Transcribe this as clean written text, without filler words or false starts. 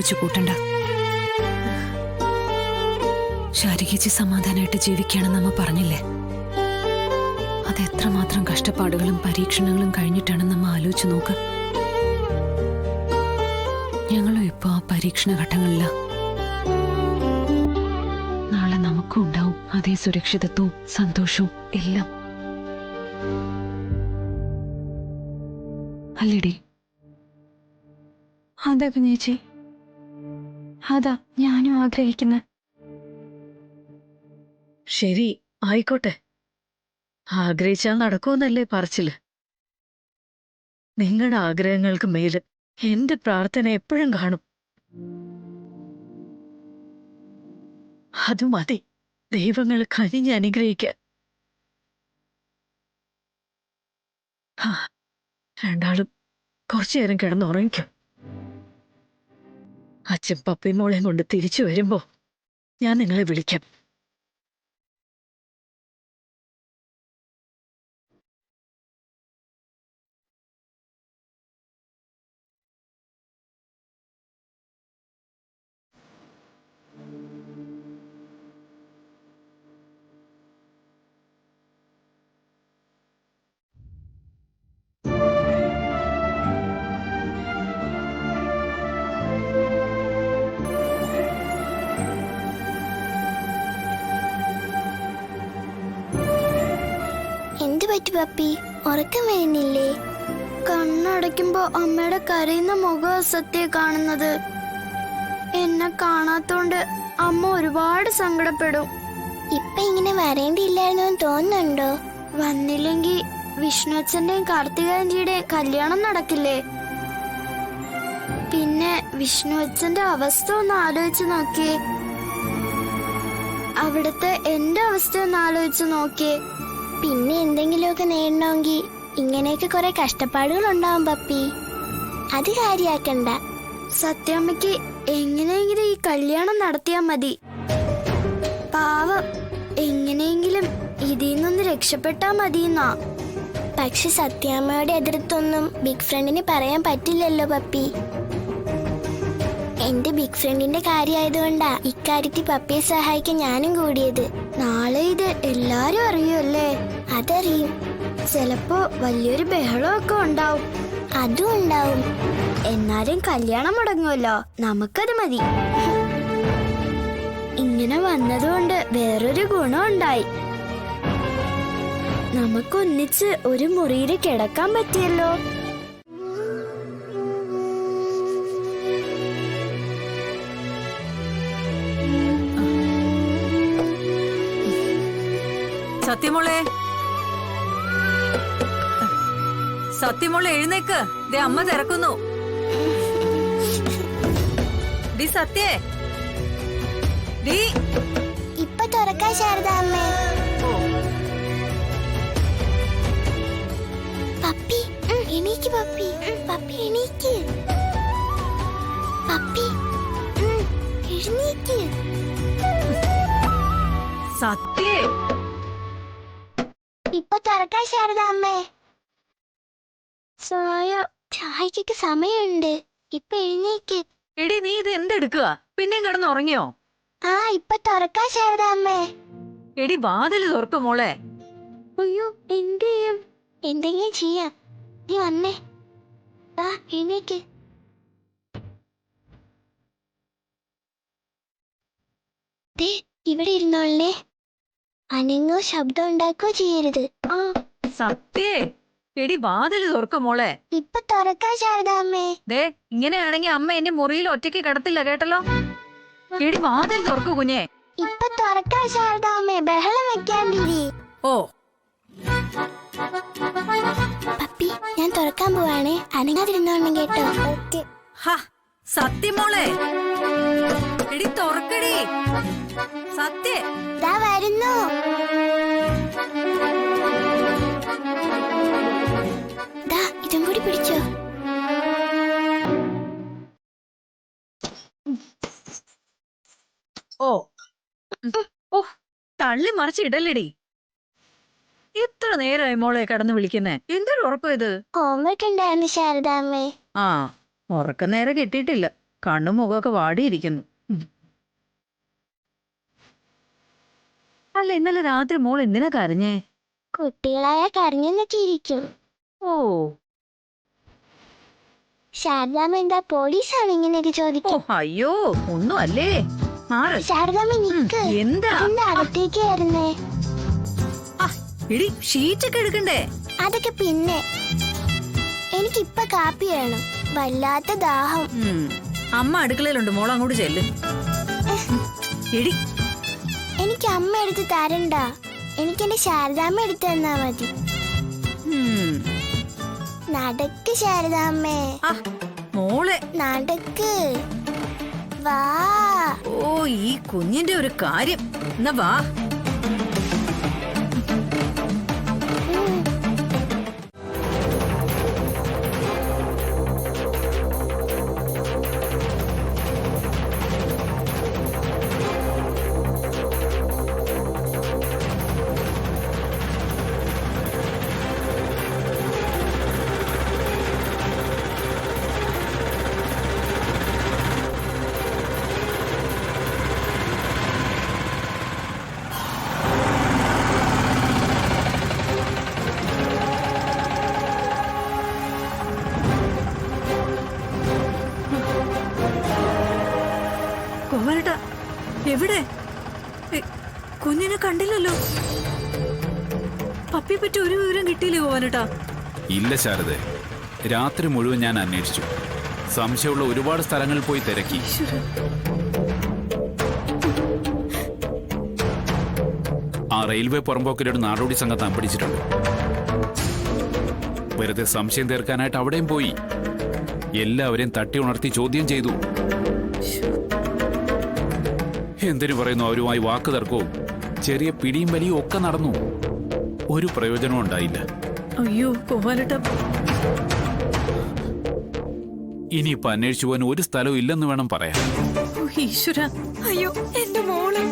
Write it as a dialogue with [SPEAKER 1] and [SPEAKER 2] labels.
[SPEAKER 1] വെച്ച് കൂട്ടണ്ട. ശാരികേച്ചി സമാധാനമായിട്ട് ജീവിക്കുകയാണെന്ന് നമ്മ പറഞ്ഞില്ലേ? അത് എത്രമാത്രം കഷ്ടപ്പാടുകളും പരീക്ഷണങ്ങളും കഴിഞ്ഞിട്ടാണ് നമ്മ ആലോചിച്ച് നോക്ക്. ഞങ്ങളും ഇപ്പൊ ആ പരീക്ഷണ ഘട്ടങ്ങളില. നാളെ നമുക്കും ഉണ്ടാവും അതേ സുരക്ഷിതത്വവും സന്തോഷവും എല്ലാം. അല്ലേടി?
[SPEAKER 2] അതെ കുഞ്ഞേച്ചി, അതാ ഞാനും ആഗ്രഹിക്കുന്ന.
[SPEAKER 3] ശരി, ആയിക്കോട്ടെ. ആഗ്രഹിച്ചാൽ നടക്കുമെന്നല്ലേ പറച്ചില്. നിങ്ങളുടെ ആഗ്രഹങ്ങൾക്ക് മേല് എന്റെ പ്രാർത്ഥന എപ്പോഴും കാണും. അത് മതി ദൈവങ്ങൾ കനിഞ്ഞ് അനുഗ്രഹിക്കാൻ. രണ്ടാളും കുറച്ചു നേരം കിടന്നുറങ്ങിക്കും. അച്ഛൻ പപ്പിമോളെയും കൊണ്ട് തിരിച്ചു വരുമ്പോ ഞാൻ നിങ്ങളെ വിളിക്കാം.
[SPEAKER 4] എന്ത് പറ്റി പപ്പി? ഉറക്കം വരുന്നില്ലേ? കണ്ണടയ്ക്കുമ്പോ അമ്മയുടെ കരയുന്ന മുഖം സത്യം കാണുന്നത്. എന്നെ കാണാത്തോണ്ട് അമ്മ ഒരുപാട് സങ്കടപ്പെടും. ഇപ്പൊ ഇങ്ങനെ വരേണ്ടിയില്ലായിരുന്നു തോന്നുന്നുണ്ടോ? വന്നില്ലെങ്കി വിഷ്ണുച്ചന്റെയും കാർത്തികാന്റിയുടെയും കല്യാണം നടക്കില്ലേ? പിന്നെ വിഷ്ണുച്ചന്റെ അവസ്ഥ ഒന്ന് ആലോചിച്ച് നോക്കിയേ. അവിടുത്തെ എന്റെ അവസ്ഥ ഒന്ന് ആലോചിച്ച് നോക്കിയേ. പിന്നെ എന്തെങ്കിലുമൊക്കെ നേടണമെങ്കിൽ ഇങ്ങനെയൊക്കെ കുറെ കഷ്ടപ്പാടുകൾ ഉണ്ടാവും പപ്പി. അത് കാര്യാക്കണ്ട. സത്യാമ്മയ്ക്ക് എങ്ങനെയെങ്കിലും ഈ കല്യാണം നടത്തിയാ മതി. പാവം എങ്ങനെയെങ്കിലും ഇതിൽ നിന്നൊന്ന് രക്ഷപ്പെട്ടാ മതിയെന്നാ. പക്ഷെ സത്യാമ്മയുടെ എതിർത്തൊന്നും ബിഗ് ഫ്രണ്ടിന് പറയാൻ പറ്റില്ലല്ലോ പപ്പി. എന്റെ ബിഗ് ഫ്രണ്ടിന്റെ കാര്യമായതുകൊണ്ടാ ഇക്കാര്യത്തിൽ പപ്പിയെ സഹായിക്കാൻ ഞാനും കൂടിയത്. നാളെ ഇത് എല്ലാരും അറിയുമല്ലേ? അതറിയും. ചിലപ്പോ വലിയൊരു ബഹളമൊക്കെ ഉണ്ടാവും. അതും ഉണ്ടാവും. എന്നാലും കല്യാണം മുടങ്ങുമല്ലോ, നമുക്കത് മതി. ഇങ്ങനെ വന്നതുകൊണ്ട് വേറൊരു ഗുണം ഉണ്ടായി. നമുക്കൊന്നിച്ച് ഒരു മുറിയിൽ കിടക്കാൻ പറ്റിയല്ലോ.
[SPEAKER 5] സത്യമോളെ, സത്യമോളെ എഴുന്നേക്ക്. ദേ അമ്മ തിരക്കുന്നു. ഡി സത്യേ, ഡി
[SPEAKER 4] ഇപ്പൊ തുറക്കാൻ ശാരദാമ്മേ. പപ്പി എണീക്ക്. പപ്പി പപ്പി എണീക്ക്. പപ്പി എഴുന്നേക്ക്.
[SPEAKER 5] സത്യേ,
[SPEAKER 4] ഇപ്പൊ തുറക്കാൻ ശാരദാമ്മേ. ചായക്കൊക്കെ സമയമുണ്ട്. ഇപ്പൊ എഴുന്നേക്ക്.
[SPEAKER 5] എടി നീ ഇത് എന്തെടുക്കുക? പിന്നെയും കിടന്നുറങ്ങിയോ?
[SPEAKER 4] ഇപ്പൊ തുറക്കാൻ ശാരദാമ്മേ.
[SPEAKER 5] എടി വാതില് തുറക്കും മോളെ.
[SPEAKER 4] അയ്യോ, എന്ത് ചെയ്യും? എന്തെങ്കിലും ചെയ്യാം. നീ വന്നേ. എഴുന്നേക്ക്. ഇവിടെ ഇരുന്നോളേ. അനങ്ങോ ശബ്ദം ഉണ്ടാക്കോ ചെയ്യരുത്.
[SPEAKER 5] സത്യേ, എടി വാതില് തുറക്കും മോളെ.
[SPEAKER 4] ഇപ്പൊ തുറക്കാൻ ശാരദാമ്മേ.
[SPEAKER 5] ദേ ഇങ്ങനെയാണെങ്കി അമ്മ എന്നെ മുറിയിൽ ഒറ്റയ്ക്ക് കിടത്തില്ല, കേട്ടല്ലോ. എടി വാതിൽ തുറക്കു കുഞ്ഞെ.
[SPEAKER 4] ഇപ്പൊ തുറക്കാൻ ശാരദാമ്മേ. ബഹളം വെക്കാണ്ടിരി.
[SPEAKER 5] ഓ
[SPEAKER 4] പപ്പി, ഞാൻ തുറക്കാൻ പോവാണേ. അനങ്ങാതിരുന്നോണം കേട്ടോ.
[SPEAKER 5] സത്യമോളെ, എടി തുറക്കടി. സത്യേ,
[SPEAKER 4] ദാ വരുന്നു. ഇതും കൂടി പിടിച്ചോ.
[SPEAKER 5] ഓ ഓ തള്ളി മറിച്ച് ഇടലടി. എത്ര നേരമായി മോളെ കടന്നു വിളിക്കുന്നേ? എന്തൊരു ഉറക്കം ഇത്?
[SPEAKER 4] ഹോംവർക്ക് ഉണ്ടായിരുന്നു ശാരദാമ്മേ.
[SPEAKER 5] ഉറക്കം നേരെ കിട്ടിയിട്ടില്ല.
[SPEAKER 3] കണ്ണും മുഖമൊക്കെ വാടിയിരിക്കുന്നു.
[SPEAKER 5] അല്ല, ഇന്നലെ രാത്രി മോൾ എന്തിനാ കരഞ്ഞേ?
[SPEAKER 4] കുട്ടികളായ കരഞ്ഞെന്നൊക്കെ ഇരിക്കും.
[SPEAKER 5] ഓ,
[SPEAKER 4] ശാരദാമ്മ എന്താ പോലീസാണ് ഇങ്ങനെയൊക്കെ
[SPEAKER 5] ഓ,
[SPEAKER 4] ചോദിക്കും?
[SPEAKER 5] അയ്യോ, ഒന്നും അല്ലേ. മാറ്.
[SPEAKER 4] ശാരദാമ്മ നിക്ക്.
[SPEAKER 5] എന്താ?
[SPEAKER 4] എന്താ അകത്തേക്ക് വരുന്നേ?
[SPEAKER 5] എടി, ഷീറ്റൊക്കെ എടുക്കണ്ടേ?
[SPEAKER 4] അതൊക്കെ പിന്നെ. എനിക്കിപ്പൊ കാപ്പി വേണം. വല്ലാത്ത ദാഹം.
[SPEAKER 5] അമ്മ അടുക്കളയിലുണ്ട്, മോൾ അങ്ങോട്ട് ചെല്ല്. എടി,
[SPEAKER 4] എനിക്ക് അമ്മ എടുത്ത് തരണ്ട. എനിക്ക് എന്റെ ശാരദാമ്മ എടുത്ത് തന്നാ മതി. നടക്ക് ശാരദാമ്മേ,
[SPEAKER 5] മോളെ.
[SPEAKER 4] നടക്ക്. വാ.
[SPEAKER 5] ഓ, ഈ കുഞ്ഞിന്റെ ഒരു കാര്യം. എന്നാ വാ. ഗോപാലേട്ടാ, എവിടെ? കുഞ്ഞിനെ കണ്ടില്ലല്ലോ. പപ്പിയെ പറ്റി ഒരു വിവരം കിട്ടിയില്ലേ ഗോപാലേട്ടാ?
[SPEAKER 6] ഇല്ല ശാരദേ, രാത്രി മുഴുവൻ ഞാൻ അന്വേഷിച്ചു. സംശയമുള്ള ഒരുപാട് സ്ഥലങ്ങളിൽ പോയി തിരക്കി. ആ റെയിൽവേ പുറമ്പോക്കിലൊരു നാടോടി സംഘത്തെ അമ്പടിച്ചിട്ടുണ്ട്. വെറുതെ സംശയം തീർക്കാനായിട്ട് അവിടെയും പോയി. എല്ലാവരെയും തട്ടി ഉണർത്തി ചോദ്യം ചെയ്തു. എന്തിനു പറയുന്നു, അവരുമായി വാക്ക് തർക്കവും ചെറിയ പിടിയും വലിയും ഒക്കെ നടന്നു. ഒരു പ്രയോജനവും ഉണ്ടായില്ല.
[SPEAKER 5] അയ്യോ ഗോപാലേട്ടാ,
[SPEAKER 6] ഇനിയിപ്പോ അന്വേഷിച്ചു പോകാൻ ഒരു സ്ഥലവും ഇല്ലെന്ന് വേണം പറയാൻ.
[SPEAKER 5] ഈശ്വര, അയ്യോ എന്റെ മോള്.